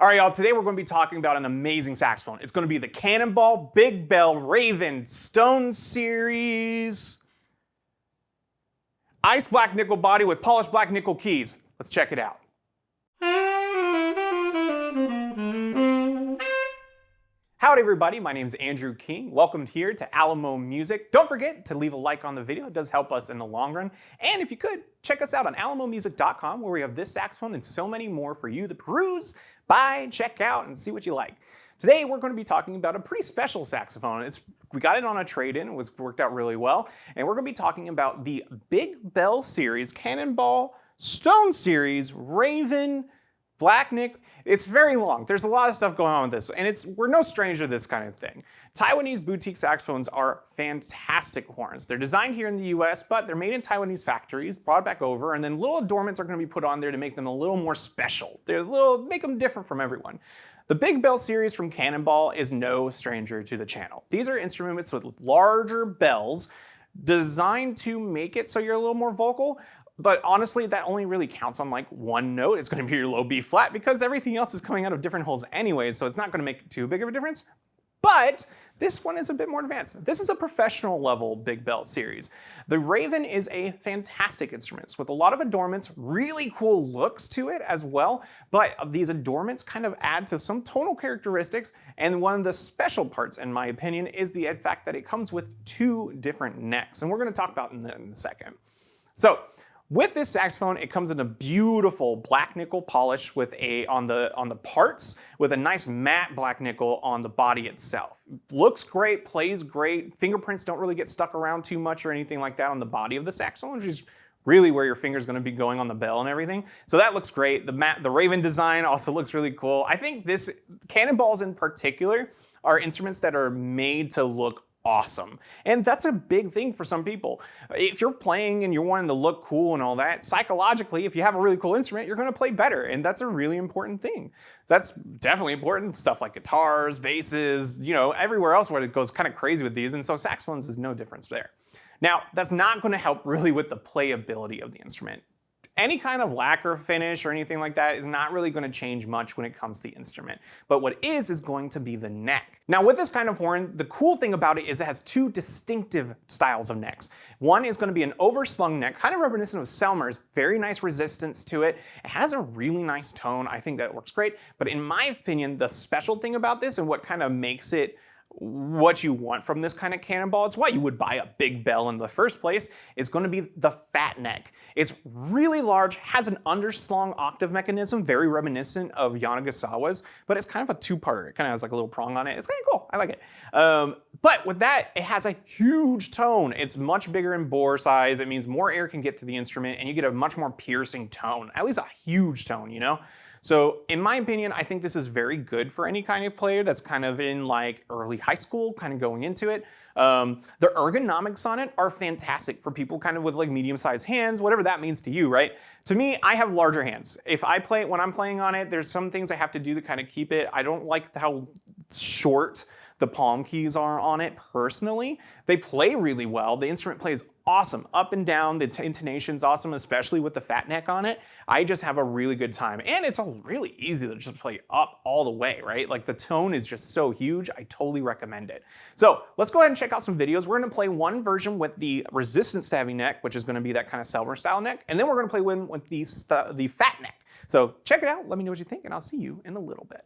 All right, y'all, today we're going to be talking about an amazing saxophone. It's going to be the Cannonball Big Bell Raven Stone Series Ice Black Nickel body with polished black nickel keys. Let's check it out. Howdy everybody, my name is Andrew King. Welcome here to Alamo Music. Don't forget to leave a like on the video, it does help us in the long run. And if you could, check us out on alamomusic.com where we have this saxophone and so many more for you to peruse, buy, check out, and see what you like. Today we're going to be talking about a pretty special saxophone. We got it on a trade-in, it worked out really well, and we're going to be talking about the Big Bell Series, Cannonball, Stone Series, Raven, Black Nickel. It's very long. There's a lot of stuff going on with this, and we're no stranger to this kind of thing. Taiwanese boutique saxophones are fantastic horns. They're designed here in the US, but they're made in Taiwanese factories, brought back over, and then little adornments are going to be put on there to make them a little more special. Make them different from everyone. The Big Bell series from Cannonball is no stranger to the channel. These are instruments with larger bells designed to make it so you're a little more vocal. But honestly, that only really counts on like one note. It's going to be your low B flat because everything else is coming out of different holes anyways, so it's not going to make too big of a difference. But this one is a bit more advanced. This is a professional level Big Bell series. The Raven is a fantastic instrument with a lot of adornments, really cool looks to it as well, but these adornments kind of add to some tonal characteristics, and one of the special parts, in my opinion, is the fact that it comes with two different necks, and we're going to talk about in a second. So, with this saxophone, it comes in a beautiful black nickel polish with on the parts with a nice matte black nickel on the body itself. Looks great, plays great. Fingerprints don't really get stuck around too much or anything like that on the body of the saxophone, which is really where your finger's going to be going on the bell and everything. So that looks great. The Raven design also looks really cool. I think this Cannonballs in particular are instruments that are made to look awesome. And that's a big thing for some people. If you're playing and you're wanting to look cool and all that, psychologically, if you have a really cool instrument, you're going to play better. And that's a really important thing. That's definitely important. Stuff like guitars, basses, everywhere else where it goes kind of crazy with these. And so saxophones is no difference there. Now, that's not going to help really with the playability of the instrument. Any kind of lacquer finish or anything like that is not really going to change much when it comes to the instrument. But what is going to be the neck. Now with this kind of horn, the cool thing about it is it has two distinctive styles of necks. One is going to be an overslung neck, kind of reminiscent of Selmer's, very nice resistance to it. It has a really nice tone, I think that works great. But in my opinion, the special thing about this and what kind of makes it what you want from this kind of Cannonball, it's why you would buy a Big Bell in the first place, is going to be the fat neck. It's really large, has an underslung octave mechanism, very reminiscent of Yanagasawa's, but it's kind of a two-parter. It kind of has like a little prong on it. It's kind of cool, I like it. But with that, it has a huge tone. It's much bigger in bore size. It means more air can get to the instrument and you get a much more piercing tone, at least a huge tone, So in my opinion, I think this is very good for any kind of player that's kind of in like early high school, kind of going into it. The ergonomics on it are fantastic for people kind of with like medium-sized hands, whatever that means to you, right? To me, I have larger hands. When I'm playing on it, there's some things I have to do to kind of keep it. I don't like how short the palm keys are on it personally. They play really well. The instrument plays awesome, up and down. The intonation's awesome, especially with the fat neck on it. I just have a really good time. And it's really easy to just play up all the way, right? Like the tone is just so huge. I totally recommend it. So let's go ahead and check out some videos. We're gonna play one version with the resistance heavy neck, which is gonna be that kind of Selmer style neck. And then we're gonna play one with the fat neck. So check it out. Let me know what you think and I'll see you in a little bit.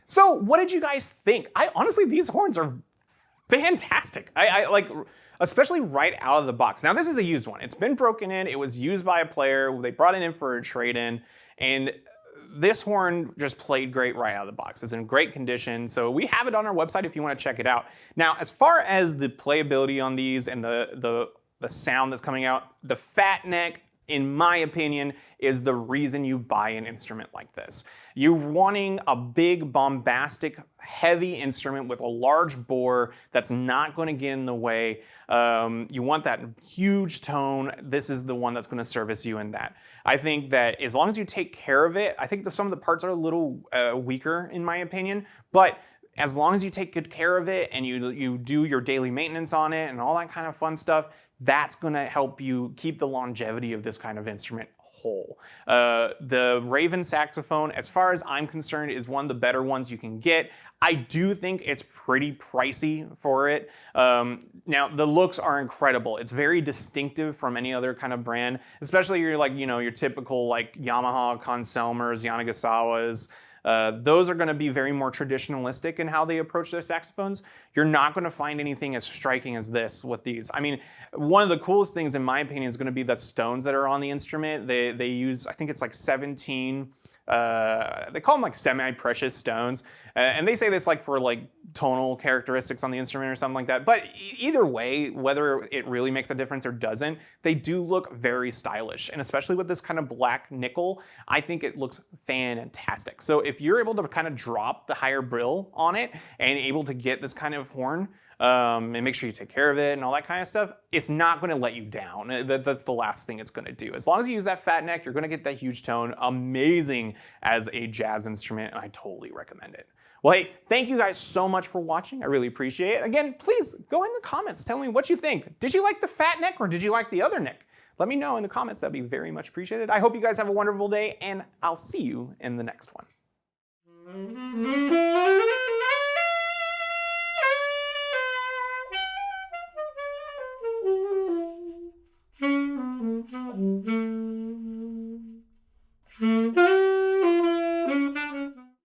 So what did you guys think? Honestly, these horns are fantastic. I like, especially right out of the box. Now this is a used one. It's been broken in. It was used by a player. They brought it in for a trade-in, and this horn just played great right out of the box. It's in great condition. So we have it on our website if you want to check it out. Now, as far as the playability on these and the sound that's coming out, the fat neck, in my opinion, is the reason you buy an instrument like this. You're wanting a big, bombastic, heavy instrument with a large bore that's not going to get in the way. You want that huge tone. This is the one that's going to service you in that. I think that as long as you take care of it, I think that some of the parts are a little weaker in my opinion, but as long as you take good care of it and you do your daily maintenance on it and all that kind of fun stuff, that's going to help you keep the longevity of this kind of instrument whole. The Raven saxophone, as far as I'm concerned, is one of the better ones you can get. I do think it's pretty pricey for it. Now, the looks are incredible. It's very distinctive from any other kind of brand, especially your typical like Yamaha Conselmers, Yanagasawas. Those are going to be very more traditionalistic in how they approach their saxophones. You're not going to find anything as striking as this with these. I mean, one of the coolest things in my opinion is going to be the stones that are on the instrument. They use, I think it's like 17, they call them like semi-precious stones. And they say this like for like tonal characteristics on the instrument or something like that. But either way, whether it really makes a difference or doesn't, they do look very stylish. And especially with this kind of black nickel, I think it looks fantastic. So if you're able to kind of drop the higher brill on it and able to get this kind of horn, and make sure you take care of it and all that kind of stuff, it's not going to let you down. That's the last thing it's going to do. As long as you use that fat neck, you're going to get that huge tone. Amazing as a jazz instrument, and I totally recommend it. Well, hey, thank you guys so much for watching. I really appreciate it. Again, please go in the comments. Tell me what you think. Did you like the fat neck or did you like the other neck? Let me know in the comments. That'd be very much appreciated. I hope you guys have a wonderful day, and I'll see you in the next one.